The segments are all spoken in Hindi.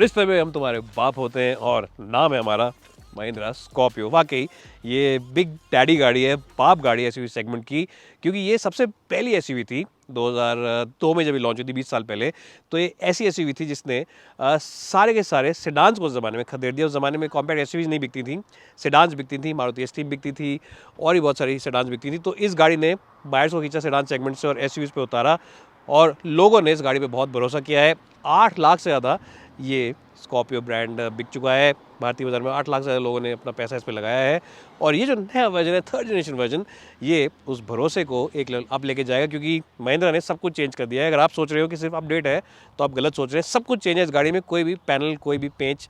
रिश्ते में हम तुम्हारे बाप होते हैं और नाम है हमारा महिंद्रा स्कॉर्पियो। वाकई ये बिग डैडी गाड़ी है, बाप गाड़ी है एसयूवी सेगमेंट की, क्योंकि ये सबसे पहली एसयूवी थी 2002 में जब ये लॉन्च हुई थी 20 साल पहले। तो ये ऐसी एसयूवी थी जिसने सारे के सारे सेडान्स को उस ज़माने में खदेड़ दिया। उस ज़माने में कॉम्पैक्ट एसयूवीज नहीं बिकती थी, सेडान्स बिकती थी, मारुति एस्टीम बिकती थी और भी बहुत सारी सेडान्स बिकती थी। तो इस गाड़ी ने बायर्स को खींचा सेडान सेगमेंट से और एसयूवीज पे उतारा और लोगों ने इस गाड़ी पे बहुत भरोसा किया है। 8 लाख से ज़्यादा ये स्कॉर्पियो ब्रांड बिक चुका है भारतीय बाजार में। 8 लाख से ज़्यादा लोगों ने अपना पैसा इस पर लगाया है और ये जो नया वर्जन है, थर्ड जनरेशन वर्जन, ये उस भरोसे को एक लेवल अप लेके जाएगा, क्योंकि महिंद्रा ने सब कुछ चेंज कर दिया है। अगर आप सोच रहे हो कि सिर्फ अपडेट है तो आप गलत सोच रहे हैं। सब कुछ चेंज है इस गाड़ी में, कोई भी पैनल, कोई भी पेंच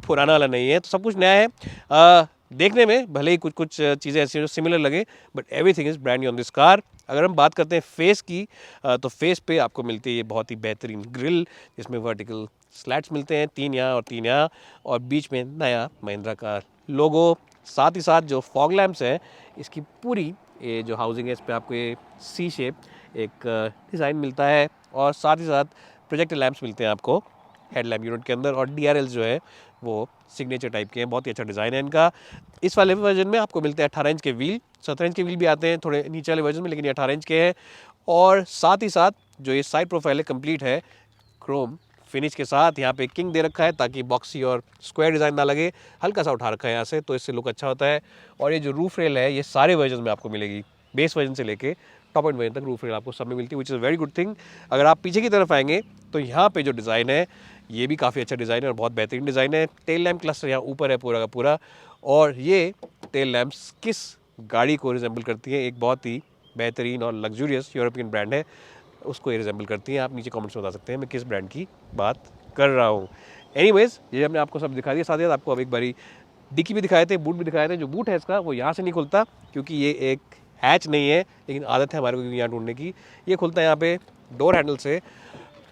पुराना वाला नहीं है, तो सब कुछ नया है। देखने में भले ही कुछ कुछ चीज़ें ऐसी जो सिमिलर लगे, but everything is brand new on this car. अगर हम बात करते हैं फेस की, तो फेस पे आपको मिलती है ये बहुत ही बेहतरीन ग्रिल, जिसमें वर्टिकल स्लैट्स मिलते हैं, 3 यहाँ और 3 यहाँ, और बीच में नया महिंद्रा का लोगो। साथ ही साथ जो फॉग लैम्प्स हैं, इसकी पूरी ये जो हाउसिंग है इस पर आपको ये सी शेप एक डिज़ाइन मिलता है और साथ ही साथ प्रोजेक्टर लैम्प्स मिलते हैं आपको हेडलैम्प यूनिट के अंदर, और DRLs जो है वो सिग्नेचर टाइप के हैं। बहुत ही अच्छा डिज़ाइन है इनका। इस वाले वर्जन में आपको मिलते हैं 18 इंच के व्हील, 17 इंच के व्हील भी आते हैं थोड़े नीचे वाले वर्जन में, लेकिन ये 18 इंच के हैं। और साथ ही साथ जो ये साइड प्रोफाइल है कंप्लीट है क्रोम फिनिश के साथ। यहाँ पे किंग दे रखा है ताकि बॉक्सी और स्क्वायर डिज़ाइन ना लगे, हल्का सा उठा रखा है यहाँ से, तो इससे लुक अच्छा होता है। और ये जो रूफ रेल है ये सारे वर्जन में आपको मिलेगी, बेस वर्जन से लेके टॉप एंड वर्जन तक रूफ रेल आपको सब में मिलती है, which is very good thing. अगर आप पीछे की तरफ आएंगे तो यहाँ पे जो डिज़ाइन है ये भी काफ़ी अच्छा डिज़ाइन है और बहुत बेहतरीन डिज़ाइन है। टेल लैम्प क्लस्टर यहाँ ऊपर है पूरा का पूरा, और ये टेल लैम्प्स किस गाड़ी को रिजेंबल करती है, एक बहुत ही बेहतरीन और लग्जूरियस यूरोपियन ब्रांड है, उसको ये रिजेंबल करती हैं। आप नीचे कमेंट्स में बता सकते हैं मैं किस ब्रांड की बात कर रहा हूँ। एनीवेज, ये हमने आपको सब दिखा दिया। साथ ही साथ आपको अब एक बारी डिक्की भी दिखाए थे, बूट भी दिखाए थे। जो बूट है इसका वो यहाँ से नहीं खुलता, क्योंकि ये एक हैच नहीं है, लेकिन आदत है हमारे को यहाँ ढूंढने की। ये खुलता है यहाँ पे डोर हैंडल से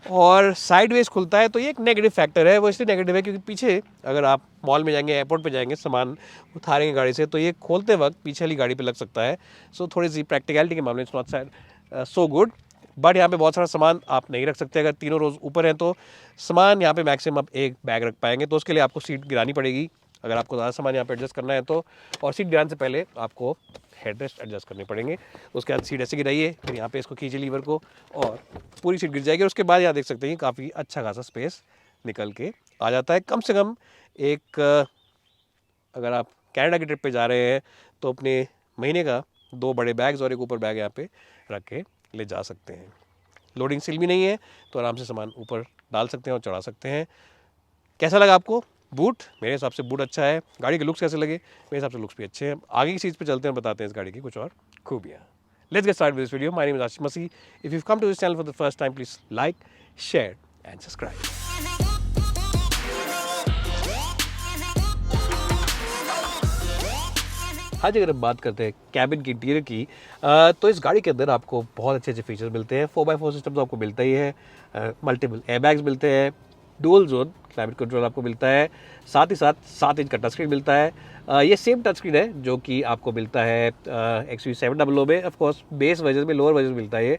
और साइडवेज खुलता है, तो ये एक नेगेटिव फैक्टर है। वो इसलिए नेगेटिव है क्योंकि पीछे अगर आप मॉल में जाएंगे, एयरपोर्ट पे जाएंगे, सामान उतारेंगे गाड़ी से, तो ये खोलते वक्त पीछे वाली गाड़ी पे लग सकता है। सो थोड़ी सी प्रैक्टिकलिटी के मामले में it's not so good. But यहाँ पे बहुत सारा सामान आप नहीं रख सकते। अगर तीनों रोज ऊपर हैं तो सामान यहाँ पे मैक्सिमम आप एक बैग रख पाएंगे, तो उसके लिए आपको सीट गिरानी पड़ेगी अगर आपको ज़्यादा सामान यहाँ पे एडजस्ट करना है तो। और सीट गिराने से पहले आपको हेडरेस्ट एडजस्ट करने पड़ेंगे। उसके बाद सीट ऐसे गिराइए, फिर यहाँ पे इसको खींचे लीवर को और पूरी सीट गिर जाएगी। और उसके बाद यहाँ देख सकते हैं काफ़ी अच्छा खासा स्पेस निकल के आ जाता है। कम से कम एक अगर आप कनाडा की ट्रिप पे जा रहे हैं तो अपने महीने का 2 बड़े बैग्स और एक ऊपर बैग यहाँ पे रख के ले जा सकते हैं। लोडिंग सील भी नहीं है, तो आराम से सामान ऊपर डाल सकते हैं और चढ़ा सकते हैं। कैसा लगा आपको बूट? मेरे हिसाब से बूट अच्छा है। गाड़ी के लुक्स कैसे लगे? मेरे हिसाब से लुक्स भी अच्छे हैं। आगे की चीज़ पे चलते हैं, बताते हैं इस गाड़ी की कुछ और खूबियाँ। Let's get start with this video. My name is Ashish Masih. If you come to this channel for the first time, please like, share and subscribe. आज अगर हम बात करते हैं कैबिन की इंटीरियर की, तो इस गाड़ी के अंदर आपको बहुत अच्छे अच्छे फीचर्स मिलते हैं। 4x4 सिस्टम तो आपको मिलता ही है, मल्टीपल एयरबैग्स मिलते हैं, डुअल जोन क्लाइमेट कंट्रोल आपको मिलता है, साथ ही साथ 7 इंच का टच स्क्रीन मिलता है। ये सेम टच स्क्रीन है जो कि आपको मिलता है XUV700 में। ऑफ कोर्स बेस वर्जन में लोअर वर्जन मिलता है, ये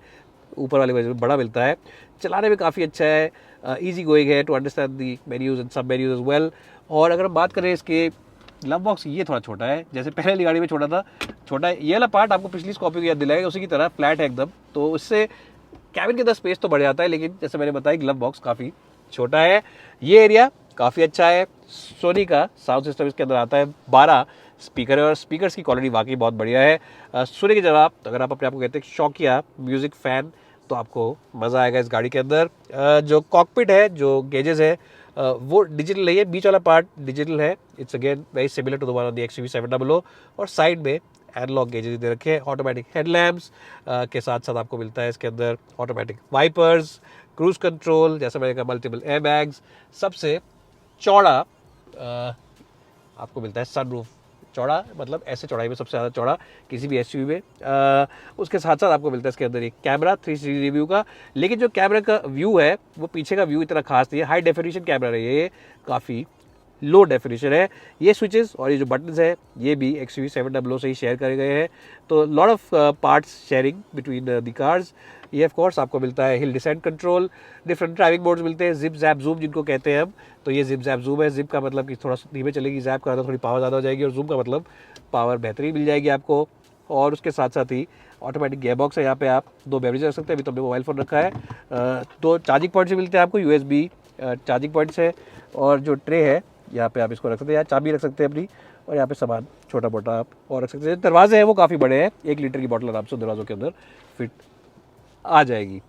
ऊपर वाले वर्जन में बड़ा मिलता है। चलाने में काफ़ी अच्छा है, ईजी गोइंग है to understand the menus and sub menus as well. और अगर हम बात करें इसके ग्लव बॉक्स, ये थोड़ा छोटा है, जैसे पहले वाली गाड़ी में छोटा था। छोटा है ये वाला पार्ट, आपको पिछली स्कॉर्पियो की याद दिलाएगा, उसी की तरह फ्लैट है एकदम, तो उससे कैबिन के अंदर स्पेस तो बढ़ जाता है, लेकिन जैसे मैंने बताया ग्लव बॉक्स काफ़ी छोटा है। ये एरिया काफ़ी अच्छा है। सोनी का साउंड सिस्टम इसके अंदर आता है, 12 स्पीकर है और स्पीकर्स की क्वालिटी वाकई बहुत बढ़िया है। सुनने के जवाब, अगर आप अपने आप को कहते हैं शौकिया म्यूज़िक फ़ैन, तो आपको मज़ा आएगा इस गाड़ी के अंदर। जो कॉकपिट है, जो गेजेस है, वो डिजिटल नहीं है, बीच वाला पार्ट डिजिटल है। It's again very similar to the one on the XUV700। और साइड में एनालॉग गेजेस दे रखे हैं, ऑटोमेटिक हेडलैम्प्स के साथ साथ आपको मिलता है इसके अंदर ऑटोमेटिक वाइपर्स, क्रूज कंट्रोल, जैसा मैंने कहा मल्टीपल एयरबैग्स, सबसे चौड़ा आपको मिलता है सनरूफ। चौड़ा मतलब ऐसे चौड़ाई में सबसे ज़्यादा चौड़ा किसी भी SUV में। उसके साथ साथ आपको मिलता है इसके अंदर एक कैमरा 360 रिव्यू का, लेकिन जो कैमरा का व्यू है वो पीछे का व्यू इतना खास नहीं है। हाई डेफिनेशन कैमरा है, ये काफ़ी लो डेफिनेशन है। ये स्विचेस और ये जो बटन्स है ये भी XUV700 से ही शेयर करे गए हैं, तो lot of parts sharing between the cars. ये ऑफ कोर्स आपको मिलता है hill descent control, different driving modes मिलते हैं, जिप जैप जूम जिनको कहते हैं हम। तो ये जिप जैप जूम है, जिप का मतलब कि थोड़ा धीमे चलेगी, जैप का मतलब थोड़ी पावर ज़्यादा हो जाएगी, और जूम का मतलब पावर बेहतरीन मिल जाएगी आपको। और उसके साथ साथ ही ऑटोमेटिक गियर बॉक्स है, यहाँ पे आप 2 बेवरेज रख सकते हैं। अभी तो हमने मोबाइल फ़ोन रखा है। 2 चार्जिंग पॉइंट्स मिलते हैं आपको, USB चार्जिंग पॉइंट्स है। और जो ट्रे है यहाँ पे आप इसको रख सकते हैं, यहाँ चाबी रख सकते हैं अपनी, और यहाँ पे सामान छोटा मोटा आप और रख सकते हैं। दरवाजे हैं वो काफ़ी बड़े हैं, 1 लीटर की बॉटल आराम से दरवाज़ों के अंदर फिट आ जाएगी।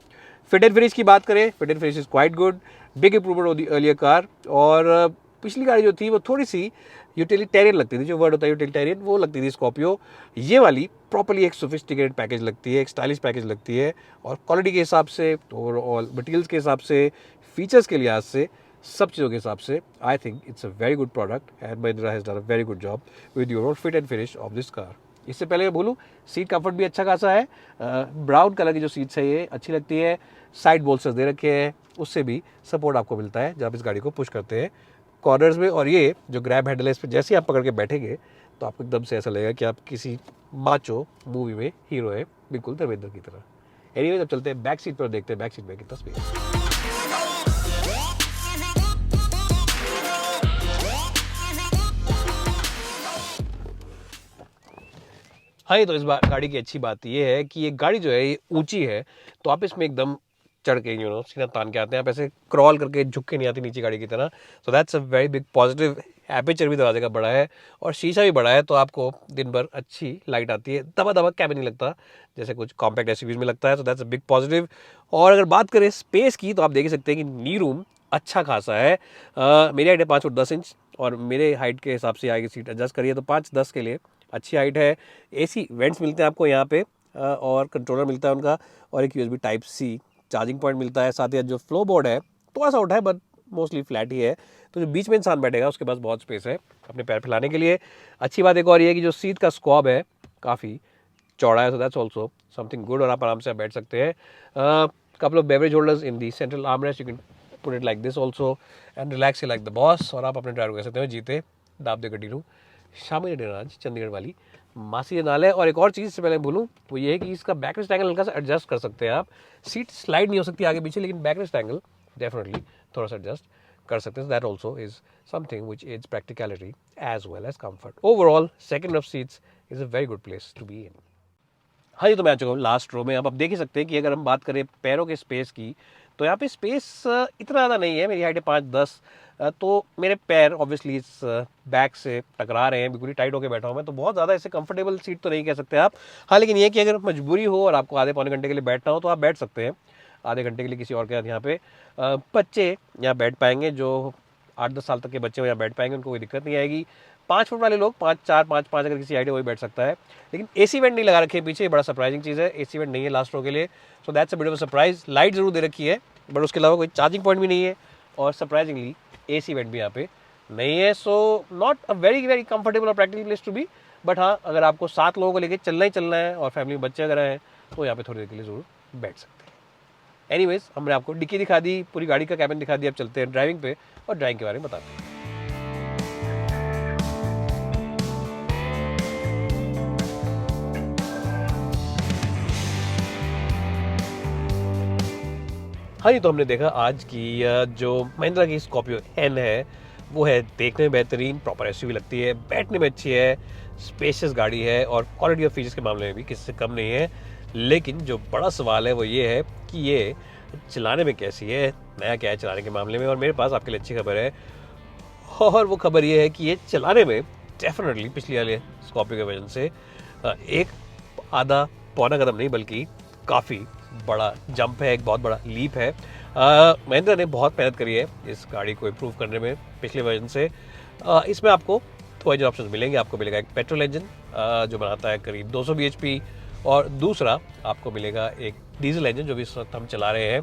फिट एंड फिनिश की बात करें, fit and finish is quite good, big improvement of the earlier car. और पिछली गाड़ी जो थी वो थोड़ी सी यूटिलिटेरियन लगती थी, जो वर्ड होता है यूटिलिटेरियन, वो लगती थी स्कॉर्पियो। ये वाली प्रॉपर्ली एक सोफिस्टिकेटेड पैकेज लगती है, एक स्टाइलिश पैकेज लगती है, और क्वालिटी के हिसाब से, ओवरऑल मटेरियल्स के हिसाब से, फीचर्स के लिहाज से, सब चीज़ों के हिसाब से I think it's a very good product and Mahindra has done a very good job with your overall fit and finish off this car. इससे पहले मैं बोलूँ, सीट कंफर्ट भी अच्छा खासा है। ब्राउन कलर की जो सीट्स है ये अच्छी लगती है, साइड बोल्स्टर्स दे रखे हैं, उससे भी सपोर्ट आपको मिलता है जब इस गाड़ी को पुश करते हैं कॉर्नर्स में। और ये जो ग्रैब हैंडल है, इस पर जैसे ही आप पकड़ के बैठेंगे तो आपको एकदम से ऐसा लगेगा कि आप किसी माचो मूवी में हीरो है, बिल्कुल धर्मेंद्र की तरह। एनीवे, जब चलते हैं बैक सीट पर, देखते हैं बैक सीट में की तस्वीर। हाँ, तो इस गाड़ी की अच्छी बात ये है कि ये गाड़ी जो है ये ऊंची है, तो आप इसमें एकदम चढ़ के सीधा तान के आते हैं, आप ऐसे क्रॉल करके झुक के नहीं आती नीचे गाड़ी की तरह। So that's a very big positive. Aperture भी दरवाजे का बड़ा है और शीशा भी बड़ा है, तो आपको दिन भर अच्छी लाइट आती है, दबा दबा कैबिन नहीं लगता जैसे कुछ कॉम्पैक्ट एसयूवीज में लगता है। तो दैट्स अ बिग पॉजिटिव। और अगर बात करें स्पेस की, तो आप देख सकते हैं कि नी रूम अच्छा खासा है। मेरी हाइट है 5 फुट 10 इंच, और मेरे हाइट के हिसाब से आगे सीट एडजस्ट करिए तो 5-10 के लिए अच्छी हाइट है। AC वेंट्स मिलते हैं आपको यहाँ पे, और कंट्रोलर मिलता है उनका, और एक USB Type-C चार्जिंग पॉइंट मिलता है। साथ ही जो फ्लो बोर्ड है थोड़ा सा उठा है, बट मोस्टली फ्लैट ही है, तो जो बीच में इंसान बैठेगा उसके पास बहुत स्पेस है अपने पैर फैलाने के लिए। अच्छी बात एक और ये है कि जो सीट का स्क्वाब है काफ़ी चौड़ा है, so that's also something good, और आप आराम से बैठ सकते हैं। Couple of beverage holders in the central armrest, you can put it like this also and relax like the boss. और आप अपने ड्राइवर कह सकते हो जीते दाब दे गड्डी रू शामिल आज चंडीगढ़ वाली मासी नाल है। और एक और चीज़ से पहले बोलूँ वो ये है कि इसका बैकरेस्ट एंगल हल्का सा एडजस्ट कर सकते हैं आप। सीट स्लाइड नहीं हो सकती आगे पीछे, लेकिन बैकरेस्ट एंगल डेफिनेटली थोड़ा सा एडजस्ट कर सकते हैं। That also is something which aids practicality as well as comfort. Overall second of seats is a very good place to be in. हाँ जी, तो मैं आ चुका हूँ लास्ट रो में। अब आप देख ही सकते हैं कि अगर हम बात करें पैरों के स्पेस की, तो यहाँ पे स्पेस इतना ज़्यादा नहीं है। मेरी हाइट है 5'10", तो मेरे पैर ऑब्वियसली इस बैक से टकरा रहे हैं, बिल्कुल ही टाइट होकर बैठा हूँ मैं, तो बहुत ज़्यादा ऐसे कंफर्टेबल सीट तो नहीं कह सकते आप। हाँ, लेकिन ये कि अगर मजबूरी हो और आपको आधे पौने घंटे के लिए बैठना हो तो आप बैठ सकते हैं। आधे घंटे के लिए किसी और के साथ यहाँ पे बच्चे यहाँ बैठ पाएंगे, जो 8-10 साल तक के बच्चे यहाँ बैठ पाएंगे, उनको कोई दिक्कत नहीं आएगी। 5 फुट वाले लोग 5'4", 5'5" अगर किसी हाइट है वही बैठ सकता है। लेकिन AC वेंट नहीं लगा रखे पीछे, बड़ा सरप्राइजिंग चीज़ है, AC वेंट नहीं है लास्ट रो के लिए। So that's a bit of a surprise. Light जरूर दे रखी है, बट उसके अलावा कोई चार्जिंग पॉइंट भी नहीं है, और सरप्राइजिंगली AC वेंट भी यहाँ पे नहीं है। So not a very very comfortable और practical place to be. But हाँ, अगर आपको 7 लोगों को लेकर चलना ही चलना है और फैमिली में बच्चे अगर हैं तो यहाँ पे थोड़ी देर के लिए जरूर बैठ सकते हैं। एनीवेज, हमने आपको डिक्की दिखा दी, पूरी गाड़ी का कैबिन दिखा दिया। अब चलते हैं ड्राइविंग पे और ड्राइविंग के बारे में बताते हैं। हाँ जी, तो हमने देखा आज की जो महिंद्रा की स्कॉर्पियो एन है वो है देखने में बेहतरीन, प्रॉपर एसयूवी लगती है, बैठने में अच्छी है, स्पेशियस गाड़ी है, और क्वालिटी ऑफ फीचर्स के मामले में भी किसी से कम नहीं है। लेकिन जो बड़ा सवाल है वो ये है कि ये चलाने में कैसी है, नया क्या है चलाने के मामले में। और मेरे पास आपके लिए अच्छी खबर है, और वो खबर ये है कि ये चलाने में डेफिनेटली पिछली वाले स्कॉर्पियो के वजह से एक आधा पौना कदम नहीं बल्कि काफ़ी बड़ा जंप है, एक बहुत बड़ा लीप है। महिंद्रा ने बहुत मेहनत करी है इस गाड़ी को इम्प्रूव करने में पिछले वर्जन से। इसमें आपको 2 इंजन ऑप्शन मिलेंगे। आपको मिलेगा एक पेट्रोल इंजन जो बनाता है करीब 200 bhp, और दूसरा आपको मिलेगा एक डीजल इंजन जो भी इस वक्त हम चला रहे हैं।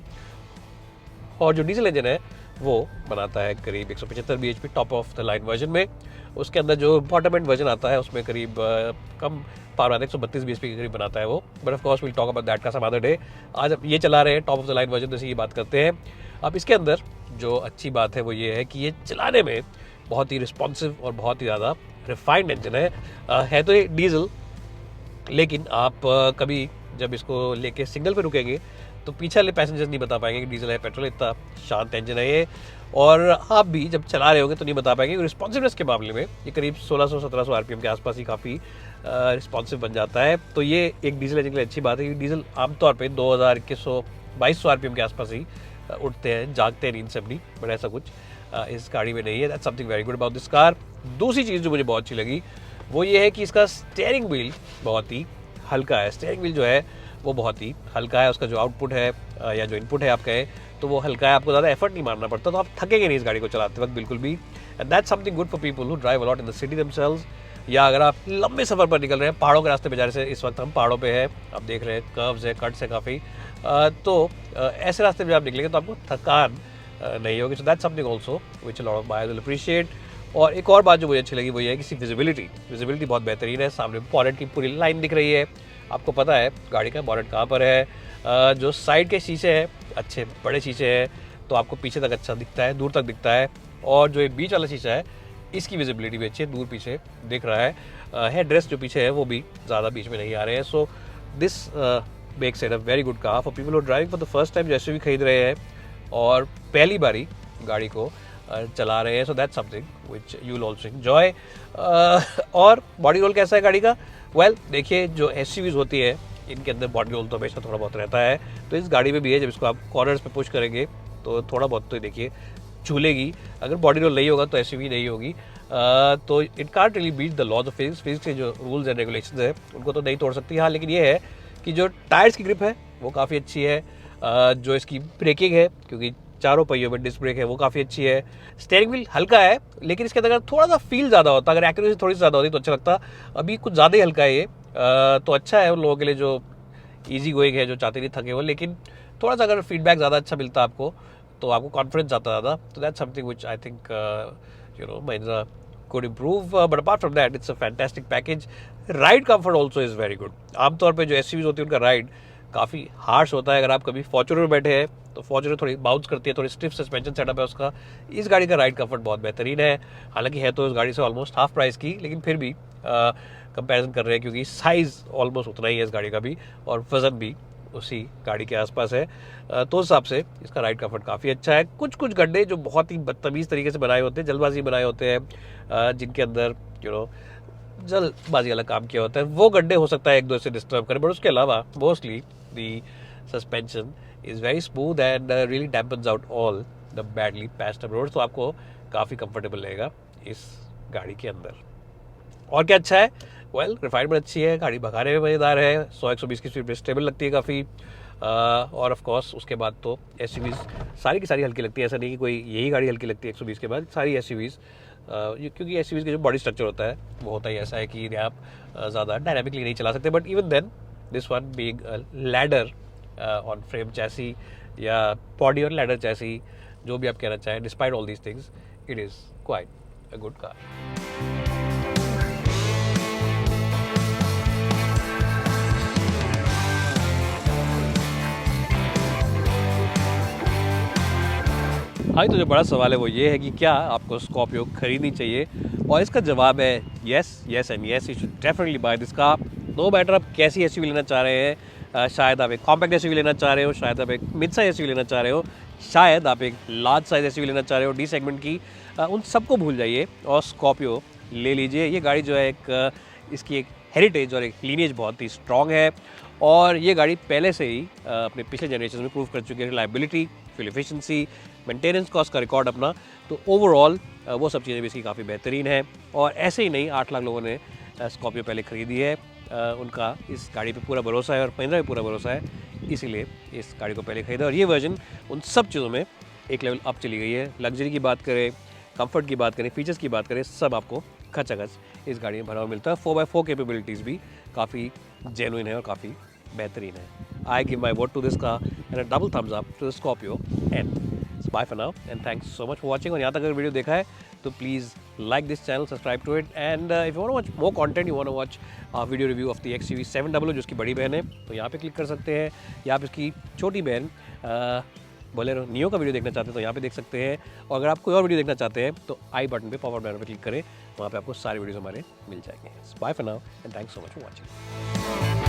और जो डीजल इंजन है वो बनाता है करीब 175 bhp top of the line version में। उसके अंदर जो बॉटम एंड वर्जन आता है उसमें करीब कम पावर आता है, 132 bhp के करीब बनाता है वो। But of course will talk about that का सम अदर डे। आज अब ये चला रहे हैं top of the line version, जैसे ये बात करते हैं। अब इसके अंदर जो अच्छी बात है वो ये है कि ये चलाने में बहुत ही रिस्पॉन्सिव और बहुत ही ज़्यादा रिफाइंड इंजन है तो ये डीजल, लेकिन आप कभी जब इसको लेके सिग्नल पे रुकेंगे तो पीछे वाले पैसेंजर्स नहीं बता पाएंगे कि डीजल है पेट्रोल, इतना शांत इंजन है ये। और आप भी जब चला रहे होंगे तो नहीं बता पाएंगे। रिस्पॉन्सिवनेस के मामले में ये करीब 1600-1700 आरपीएम के आसपास ही काफ़ी रिस्पॉन्सिव बन जाता है। तो ये एक डीजल इंजन के लिए अच्छी बात है, क्योंकि डीजल आमतौर पर 2100-2200 आरपीएम के आसपास ही उठते हैं, जागते हैं नींद से अपनी, बट ऐसा कुछ इस गाड़ी में नहीं है। That's something very good about this car. दूसरी चीज़ जो मुझे बहुत अच्छी लगी वो ये है कि इसका स्टीयरिंग व्हील बहुत ही हल्का है। स्टीयरिंग व्हील जो है वो बहुत ही हल्का है, उसका जो आउटपुट है या जो इनपुट है आप कहें तो वो हल्का है, आपको ज़्यादा एफर्ट नहीं मारना पड़ता, तो आप थकेंगे नहीं इस गाड़ी को चलाते वक्त बिल्कुल भी। And that's something good for people who drive a lot in the city themselves, या अगर आप लंबे सफ़र पर निकल रहे हैं, पहाड़ों के रास्ते पे जा रहे हैं, इस वक्त हम पहाड़ों पे हैं, आप देख रहे हैं कर्व्स है, कट्स है काफ़ी, तो ऐसे रास्ते में आप निकलेंगे तो आपको थकान नहीं होगी। So that's something also which a lot of buyers will appreciate. और एक और बात जो मुझे अच्छी लगी वो ये है कि विजिबिलिटी बहुत बेहतरीन है। सामने बॉनेट की पूरी लाइन दिख रही है, आपको पता है गाड़ी का बॉनेट कहाँ पर है। जो साइड के शीशे हैं अच्छे बड़े शीशे हैं, तो आपको पीछे तक अच्छा दिखता है, दूर तक दिखता है। और जो ये बीच वाला शीशा है इसकी विजिबिलिटी भी अच्छी है, दूर पीछे दिख रहा है। हेड जो पीछे है वो भी ज़्यादा बीच में नहीं आ रहे हैं। So this makes it a very good car for people who driving for the first time, जो एसयूवी खरीद रहे हैं और पहली बारी गाड़ी को चला रहे हैं। So that's something which you will also enjoy. और बॉडी रोल कैसा है गाड़ी का? वेल देखिए, जो एसयूवीज होती है इनके अंदर बॉडी रोल तो हमेशा थोड़ा बहुत रहता है, तो इस गाड़ी में भी है। जब इसको आप कॉर्नर्स पे पुश करेंगे तो थोड़ा बहुत तो देखिए झूलेगी। अगर बॉडी रोल नहीं होगा तो एसयूवी नहीं होगी। तो it can't really beat the laws of physics के जो रूल्स एंड रेगुलेशंस है उनको तो नहीं तोड़ सकती। हाँ, लेकिन ये है कि जो टायर्स की ग्रिप है वो काफ़ी अच्छी है। जो इसकी ब्रेकिंग है, क्योंकि चारों पहियों में डिस्क ब्रेक है, वो काफ़ी अच्छी है। स्टीयरिंग व्हील हल्का है, लेकिन इसके अंदर थोड़ा सा फील ज़्यादा होता, अगर एक्यूरेसी थोड़ी सी ज़्यादा होती तो अच्छा लगता। अभी कुछ ज़्यादा ही हल्का है ये, तो अच्छा है उन लोगों के लिए जो ईजी गोइंग है, जो चाहते नहीं थके हो। लेकिन थोड़ा सा अगर फीडबैक ज़्यादा अच्छा मिलता आपको तो आपको कॉन्फिडेंस आता ज़्यादा। तो that's something which I think Mahindra could improve, but apart from that it's a fantastic package. Ride comfort also is very good. आमतौर पे जो एसयूवीज होती है उनका राइड काफ़ी हार्श होता है। अगर आप कभी फॉर्च्यूनर में बैठे हैं तो फॉर्च्यूनर थोड़ी बाउंस करती है, थोड़ी स्टिफ सस्पेंशन सेटअप है उसका। इस गाड़ी का राइड कंफर्ट बहुत बेहतरीन है। हालांकि है तो इस गाड़ी से ऑलमोस्ट हाफ प्राइस की, लेकिन फिर भी कंपैरिजन कर रहे हैं क्योंकि साइज़ ऑलमोस्ट उतना ही है इस गाड़ी का भी और वजन भी उसी गाड़ी के आसपास है। तो उस हिसाब से इसका राइड कंफर्ट काफ़ी अच्छा है। कुछ कुछ गड्ढे जो बहुत ही बदतमीज़ तरीके से बनाए होते हैं, जल्दबाजी बनाए होते हैं, जिनके अंदर जल्दबाजी वाला काम किया होता है, वो गड्ढे हो सकता है एक दो से डिस्टर्ब करें, बट उसके अलावा mostly the suspension is very smooth and really dampens out all the badly patched up roads. तो आपको काफ़ी कंफर्टेबल रहेगा इस गाड़ी के अंदर। और क्या अच्छा है? वेल, रिफाइनमेंट अच्छी है, गाड़ी भगाने में मज़ेदार है, 100-120 की स्पीड पर स्टेबल लगती है काफ़ी। और ऑफ कोर्स उसके बाद तो एसयूवीज सारी की सारी हल्की लगती है। ऐसा नहीं कि कोई यही गाड़ी हल्की लगती है 120 के बाद, सारी एसयूवीज, क्योंकि एसयूवीज का जो बॉडी स्ट्रक्चर होता है वो होता ही ऐसा है कि आप ज़्यादा डायनामिकली नहीं चला सकते। But even then this one being ladder on frame chassis या बॉडी और लैडर चैसी, जो भी आप कहना चाहें, despite all these things it is quite a good car. हाँ, तो जो बड़ा सवाल है वो ये है कि क्या आपको स्कॉर्पियो खरीदनी चाहिए, और इसका जवाब है yes and yes, you should definitely buy this car. No matter आप कैसी एसयूवी लेना चाह रहे हैं, शायद आप एक कॉम्पैक्ट एसयूवी लेना चाह रहे हो, शायद आप एक मिड साइज एसयूवी लेना चाह रहे हो, शायद आप एक लार्ज साइज एसयूवी लेना चाह रहे हो डी सेगमेंट की, उन सबको भूल जाइए और स्कॉर्पियो ले लीजिए। ये गाड़ी जो है इसकी एक हेरिटेज और एक लीनिएज बहुत ही स्ट्रॉन्ग है, और ये गाड़ी पहले से ही अपने पिछले जनरेशन में प्रूव कर चुकी है। Reliability, fuel efficiency, maintenance cost का रिकॉर्ड अपना, तो ओवरऑल वो सब चीज़ें भी इसकी काफ़ी बेहतरीन है। और ऐसे ही नहीं, 8 लाख लोगों ने स्कॉर्पियो पहले ख़रीदी है, उनका इस गाड़ी पे पूरा भरोसा है और महिंद्रा पे पूरा भरोसा है, इसीलिए इस गाड़ी को पहले ख़रीदा। और ये वर्जन उन सब चीज़ों में एक लेवल अप चली गई है। लग्जरी की बात करें, कंफर्ट की बात करें, फीचर्स की बात करें, सब आपको खचाखच इस गाड़ी में भरा हुआ मिलता है। 4x4 कैपेबिलिटीज़ भी काफ़ी जेन्युइन है और काफ़ी बेहतरीन है। I give my vote to this car and a double thumbs up to the Scorpio and bye for now and thanks so much for watching. और यहाँ तक अगर वीडियो देखा है तो please like this channel, subscribe to it, and if you want to watch more content, you want to watch video review of the XUV 700 जो इसकी बड़ी बहन है, तो यहाँ पे क्लिक कर सकते हैं, या आप इसकी छोटी बहन बोलेरो नियो का वीडियो देखना चाहते हैं तो यहाँ पे देख सकते हैं, और अगर आप कोई और वीडियो देखना चाहते हैं तो आई बटन पे, फॉरवर्ड बटन पे क्लिक करें, वहाँ पे आपको सारे वीडियोस हमारे मिल जाएंगे। Bye for now and thanks so much for watching.